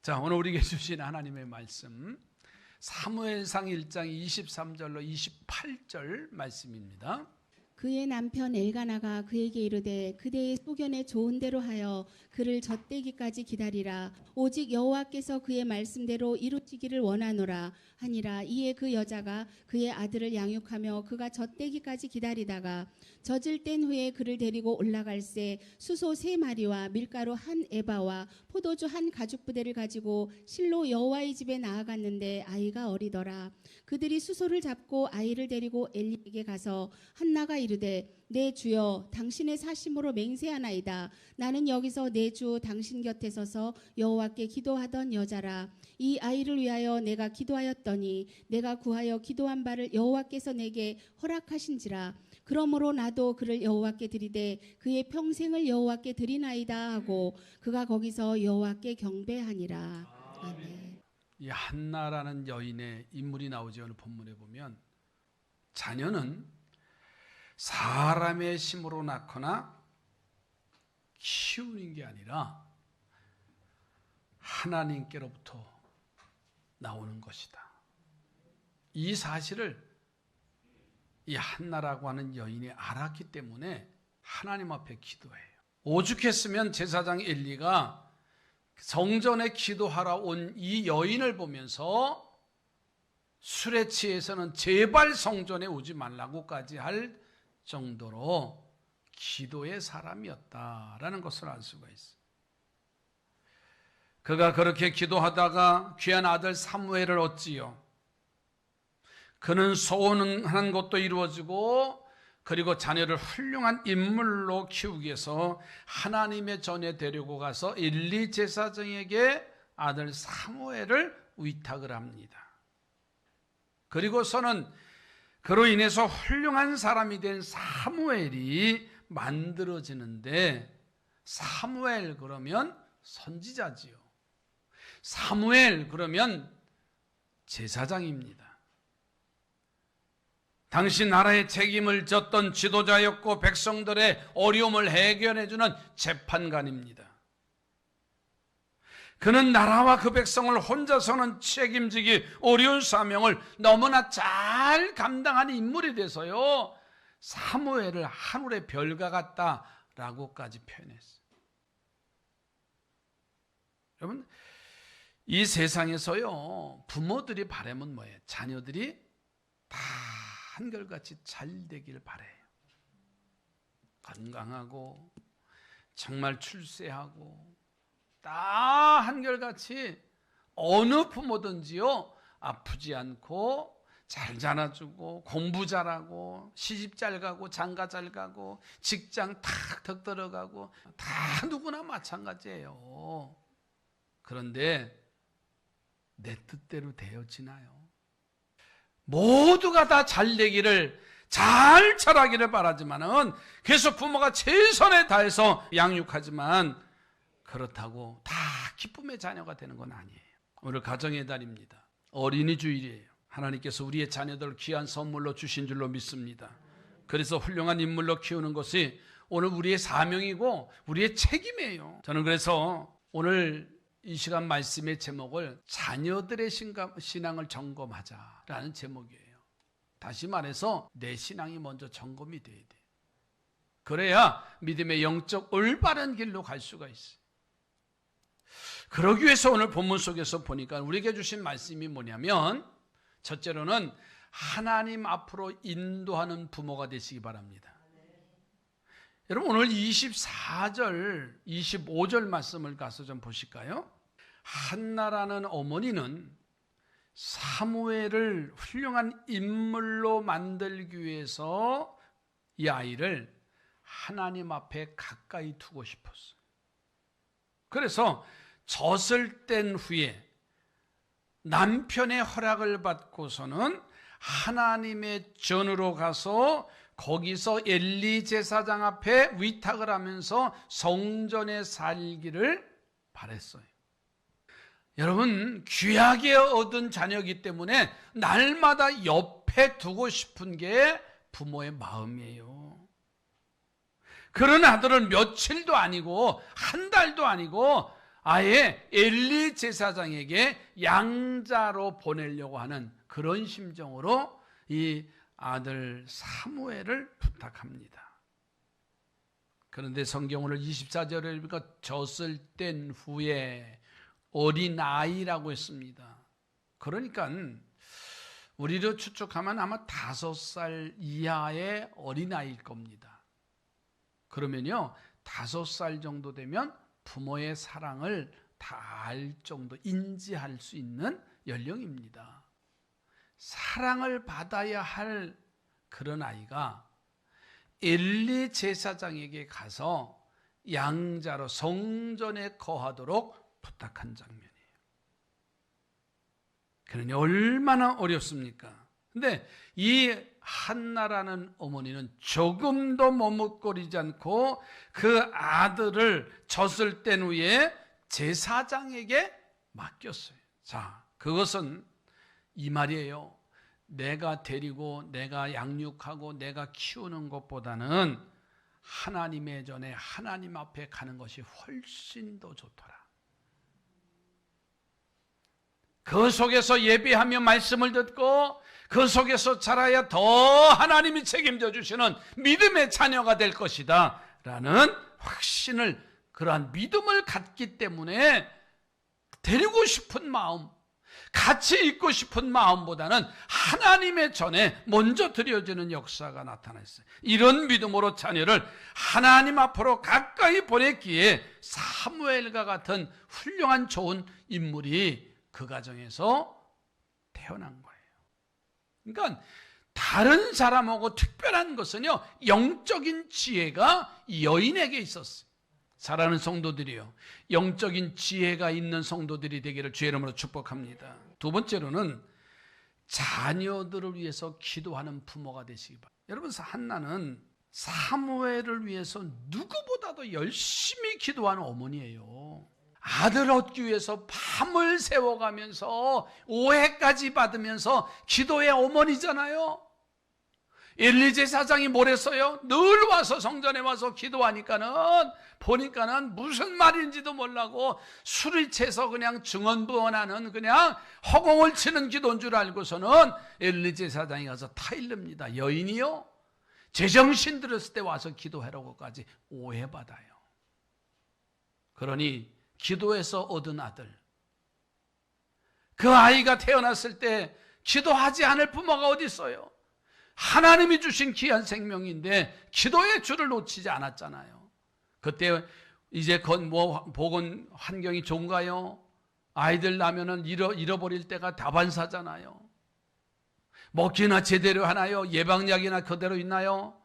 자, 오늘 우리에게 주신 하나님의 말씀 사무엘상 1장 23절로 28절 말씀입니다. 그의 남편 엘가나가 그에게 이르되 그대의 소견에 좋은 대로 하여 그를 젖대기까지 기다리라. 오직 여호와께서 그의 말씀대로 이루시기를 원하노라 하니라. 이에 그 여자가 그의 아들을 양육하며 그가 젖대기까지 기다리다가 젖을 뗀 후에 그를 데리고 올라갈새 수소 3마리와 밀가루 1에바와 포도주 1가죽부대를 가지고 실로 여호와의 집에 나아갔는데 아이가 어리더라. 그들이 수소를 잡고 아이를 데리고 엘리에게 가서 한나가 이르되 내 주여 당신의 사심으로 맹세하나이다. 나는 여기서 내 주 당신 곁에 서서 여호와께 기도하던 여자라. 이 아이를 위하여 내가 기도하였더니 내가 구하여 기도한 바를 여호와께서 내게 허락하신지라. 그러므로 나도 그를 여호와께 드리되 그의 평생을 여호와께 드리나이다 하고 그가 거기서 여호와께 경배하니라. 아멘. 이 한나라는 여인의 인물이 나오죠. 오늘 본문에 보면 자녀는 사람의 힘으로 낳거나 키우는 게 아니라 하나님께로부터 나오는 것이다. 이 사실을 이 한나라고 하는 여인이 알았기 때문에 하나님 앞에 기도해요. 오죽했으면 제사장 엘리가 성전에 기도하러 온 이 여인을 보면서 술에 취해서는 제발 성전에 오지 말라고까지 할 정도로 기도의 사람이었다라는 것을 알 수가 있어요. 그가 그렇게 기도하다가 귀한 아들 사무엘을 얻지요. 그는 소원한 것도 이루어지고 그리고 자녀를 훌륭한 인물로 키우기 위해서 하나님의 전에 데리고 가서 엘리 제사장에게 아들 사무엘을 위탁을 합니다. 그리고서는 그로 인해서 훌륭한 사람이 된 사무엘이 만들어지는데, 사무엘 그러면 선지자지요. 사무엘 그러면 제사장입니다. 당시 나라의 책임을 졌던 지도자였고 백성들의 어려움을 해결해주는 재판관입니다. 그는 나라와 그 백성을 혼자서는 책임지기 어려운 사명을 너무나 잘 감당하는 인물이 돼서요, 사무엘을 하늘의 별과 같다라고까지 표현했어요. 여러분, 이 세상에서요, 부모들이 바라면 뭐예요? 자녀들이 다 한결같이 잘 되길 바라요. 건강하고 정말 출세하고 다 한결같이 어느 부모든지요, 아프지 않고 잘 자라주고 공부 잘하고 시집 잘 가고 장가 잘 가고 직장 탁 들어가고 다 누구나 마찬가지예요. 그런데 내 뜻대로 되어지나요? 모두가 다 잘 되기를, 잘 자라기를 바라지만은 계속 부모가 최선을 다해서 양육하지만 그렇다고 다 기쁨의 자녀가 되는 건 아니에요. 오늘 가정의 달입니다. 어린이 주일이에요. 하나님께서 우리의 자녀들을 귀한 선물로 주신 줄로 믿습니다. 그래서 훌륭한 인물로 키우는 것이 오늘 우리의 사명이고 우리의 책임이에요. 저는 그래서 오늘 이 시간 말씀의 제목을 자녀들의 신앙을 점검하자라는 제목이에요. 다시 말해서 내 신앙이 먼저 점검이 돼야 돼. 그래야 믿음의 영적 올바른 길로 갈 수가 있어요. 그러기 위해서 오늘 본문 속에서 보니까 우리에게 주신 말씀이 뭐냐면, 첫째로는 하나님 앞으로 인도하는 부모가 되시기 바랍니다. 여러분, 오늘 24절, 25절 말씀을 가서 좀 보실까요? 한나라는 어머니는 사무엘을 훌륭한 인물로 만들기 위해서 이 아이를 하나님 앞에 가까이 두고 싶었어요. 그래서 젖을 뗀 후에 남편의 허락을 받고서는 하나님의 전으로 가서 거기서 엘리 제사장 앞에 위탁을 하면서 성전에 살기를 바랬어요. 여러분, 귀하게 얻은 자녀이기 때문에 날마다 옆에 두고 싶은 게 부모의 마음이에요. 그런 아들을 며칠도 아니고 한 달도 아니고 아예 엘리 제사장에게 양자로 보내려고 하는 그런 심정으로 이 아들 사무엘을 부탁합니다. 그런데 성경 오늘 24절에 보니까 젖을 뗀 후에 어린아이라고 했습니다. 그러니까 우리로 추측하면 아마 5살 이하의 어린아이일 겁니다. 그러면요 5살 정도 되면 부모의 사랑을 다 알 정도 인지할 수 있는 연령입니다. 사랑을 받아야 할 그런 아이가 엘리 제사장에게 가서 양자로 성전에 거하도록 부탁한 장면이에요. 그러니 얼마나 어렵습니까? 근데 이 한나라는 어머니는 조금도 머뭇거리지 않고 그 아들을 젖을 뗀 후에 제사장에게 맡겼어요. 자, 그것은 이 말이에요. 내가 데리고 내가 양육하고 내가 키우는 것보다는 하나님의 전에 하나님 앞에 가는 것이 훨씬 더 좋더라. 그 속에서 예배하며 말씀을 듣고 그 속에서 자라야 더 하나님이 책임져 주시는 믿음의 자녀가 될 것이다 라는 확신을, 그러한 믿음을 갖기 때문에 데리고 싶은 마음, 같이 있고 싶은 마음보다는 하나님의 전에 먼저 드려지는 역사가 나타났어요. 이런 믿음으로 자녀를 하나님 앞으로 가까이 보냈기에 사무엘과 같은 훌륭한 좋은 인물이 그 가정에서 태어난 거예요. 그러니까 다른 사람하고 특별한 것은요, 영적인 지혜가 여인에게 있었어요. 사랑하는 성도들이요, 영적인 지혜가 있는 성도들이 되기를 주의 이름으로 축복합니다. 두 번째로는 자녀들을 위해서 기도하는 부모가 되시기 바랍니다. 여러분, 한나는 사무엘을 위해서 누구보다도 열심히 기도하는 어머니예요. 아들 얻기 위해서 밤을 새워가면서 오해까지 받으면서 기도의 어머니잖아요. 엘리 제사장이 뭘 했어요? 늘 와서 성전에 와서 보니까는 무슨 말인지도 몰라고 술을 채서 그냥 증언부언하는, 그냥 허공을 치는 기도인 줄 알고서는 엘리 제사장이 가서 타일릅니다. 여인이요? 제정신 들었을 때 와서 기도하라고까지 오해받아요. 그러니 기도해서 얻은 아들, 그 아이가 태어났을 때 기도하지 않을 부모가 어디 있어요? 하나님이 주신 귀한 생명인데 기도의 줄을 놓치지 않았잖아요. 그때 이제 보건 환경이 좋은가요? 아이들 나면은 잃어버릴 때가 다반사잖아요. 먹기나 제대로 하나요? 예방약이나 그대로 있나요?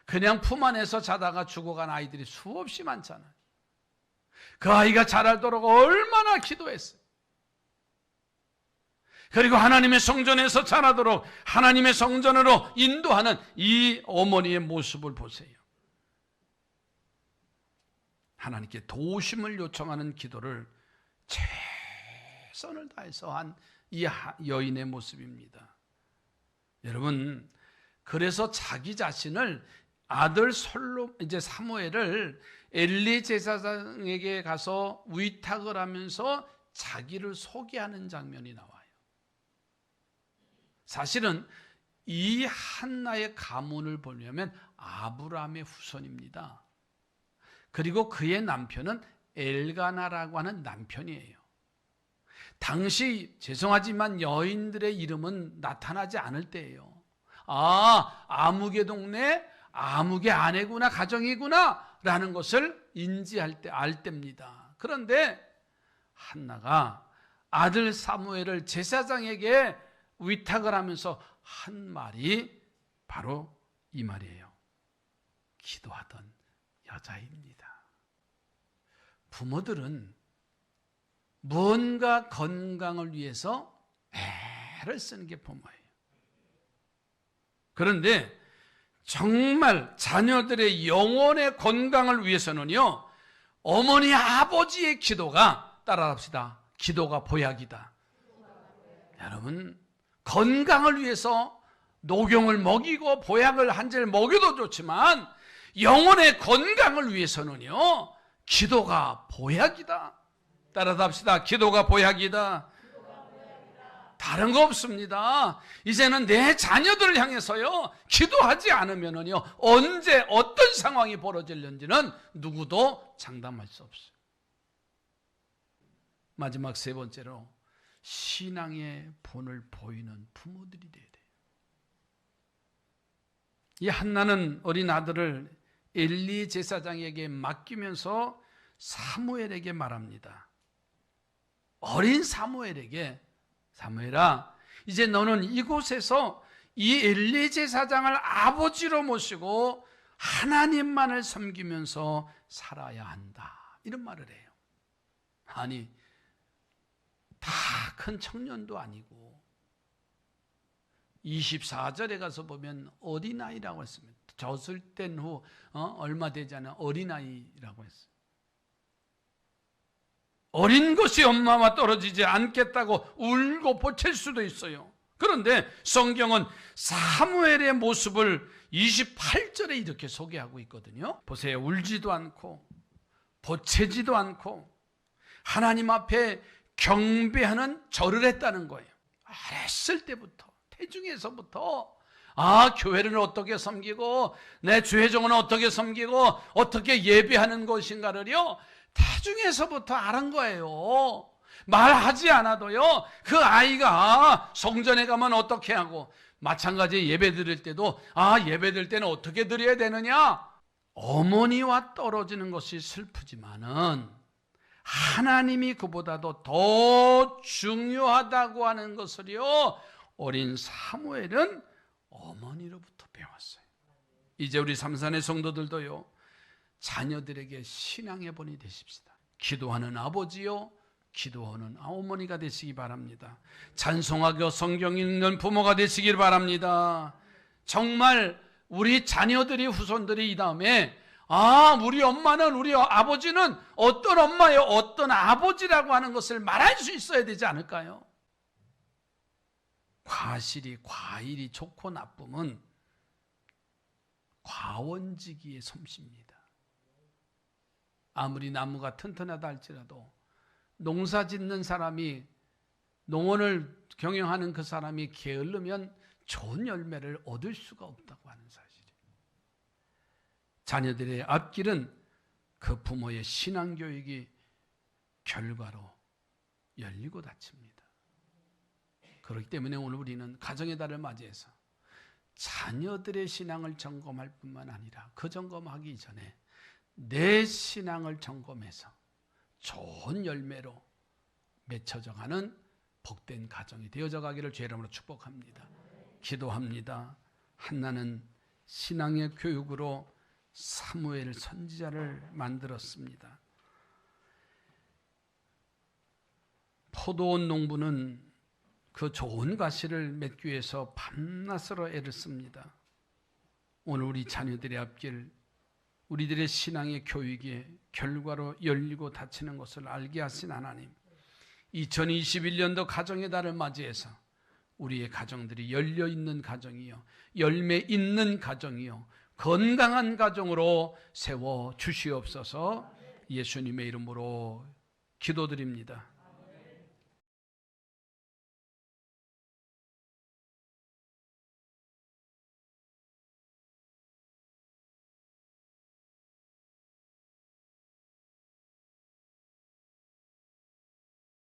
그냥 품 안에서 자다가 죽어간 아이들이 수없이 많잖아요. 그 아이가 자라도록 얼마나 기도했어요. 그리고 하나님의 성전에서 자라도록 하나님의 성전으로 인도하는 이 어머니의 모습을 보세요. 하나님께 도우심을 요청하는 기도를 최선을 다해서 한 이 여인의 모습입니다. 여러분, 그래서 자기 자신을 아들 사무엘을 엘리 제사장에게 가서 위탁을 하면서 자기를 소개하는 장면이 나와요. 사실은 이 한나의 가문을 보려면 아브라함의 후손입니다. 그리고 그의 남편은 엘가나라고 하는 남편이에요. 당시 죄송하지만 여인들의 이름은 나타나지 않을 때예요. 아, 아무개 동네 아무개 아내구나, 가정이구나 라는 것을 인지할 때, 알 때입니다. 그런데 한나가 아들 사무엘을 제사장에게 위탁을 하면서 한 말이 바로 이 말이에요. 기도하던 여자입니다. 부모들은 무언가 건강을 위해서 애를 쓰는 게 부모예요. 그런데 정말 자녀들의 영혼의 건강을 위해서는요, 어머니 아버지의 기도가, 따라합시다, 기도가 보약이다. 여러분, 건강을 위해서 녹용을 먹이고 보약을 한 잔 먹여도 좋지만 영혼의 건강을 위해서는요, 기도가 보약이다. 따라합시다. 기도가 보약이다. 다른 거 없습니다. 이제는 내 자녀들을 향해서요, 기도하지 않으면요, 언제 어떤 상황이 벌어질는지는 누구도 장담할 수 없어요. 마지막 세 번째로, 신앙의 본을 보이는 부모들이 돼야 돼요. 이 한나는 어린 아들을 엘리 제사장에게 맡기면서 사무엘에게 말합니다. 어린 사무엘에게, 사무엘아, 이제 너는 이곳에서 이 엘리 제사장을 아버지로 모시고 하나님만을 섬기면서 살아야 한다. 이런 말을 해요. 아니, 다 큰 청년도 아니고 24절에 가서 보면 어린아이라고 했습니다. 젖을 뗀 후 얼마 되지 않은 어린아이라고 했어요. 어린 것이 엄마와 떨어지지 않겠다고 울고 보챌 수도 있어요. 그런데 성경은 사무엘의 모습을 28절에 이렇게 소개하고 있거든요. 보세요. 울지도 않고 보채지도 않고 하나님 앞에 경배하는 절을 했다는 거예요. 어렸을 때부터, 태중에서부터 교회를 어떻게 섬기고 내 주회종은 어떻게 섬기고 어떻게 예배하는 것인가를요, 태중에서부터 아는 거예요. 말하지 않아도요, 그 아이가 성전에 가면 어떻게 하고, 마찬가지 예배 드릴 때도 예배 드릴 때는 어떻게 드려야 되느냐. 어머니와 떨어지는 것이 슬프지만은 하나님이 그보다도 더 중요하다고 하는 것을요, 어린 사무엘은 어머니로부터 배웠어요. 이제 우리 삼산의 성도들도요, 자녀들에게 신앙의 본이 되십시다. 기도하는 아버지요, 기도하는 어머니가 되시기 바랍니다. 찬송하고 성경 읽는 부모가 되시길 바랍니다. 정말 우리 자녀들이, 후손들이 이 다음에 우리 엄마는, 우리 아버지는 어떤 엄마요, 어떤 아버지라고 하는 것을 말할 수 있어야 되지 않을까요? 과일이 좋고 나쁨은 과원지기의 솜씨입니다. 아무리 나무가 튼튼하다 할지라도 농사 짓는 사람이, 농원을 경영하는 그 사람이 게을르면 좋은 열매를 얻을 수가 없다고 하는 사실이에요. 자녀들의 앞길은 그 부모의 신앙교육이 결과로 열리고 닫힙니다. 그렇기 때문에 오늘 우리는 가정의 달을 맞이해서 자녀들의 신앙을 점검할 뿐만 아니라 그 점검하기 전에 내 신앙을 점검해서 좋은 열매로 맺혀져 가는 복된 가정이 되어져 가기를 주의 이름으로 축복합니다. 기도합니다. 한나는 신앙의 교육으로 사무엘 선지자를 만들었습니다. 포도원 농부는 그 좋은 과실을 맺기 위해서 밤낮으로 애를 씁니다. 오늘 우리 자녀들의 앞길, 우리들의 신앙의 교육의 결과로 열리고 닫히는 것을 알게 하신 하나님, 2021년도 가정의 달을 맞이해서 우리의 가정들이 열려있는 가정이요, 열매 있는 가정이요, 건강한 가정으로 세워 주시옵소서. 예수님의 이름으로 기도드립니다.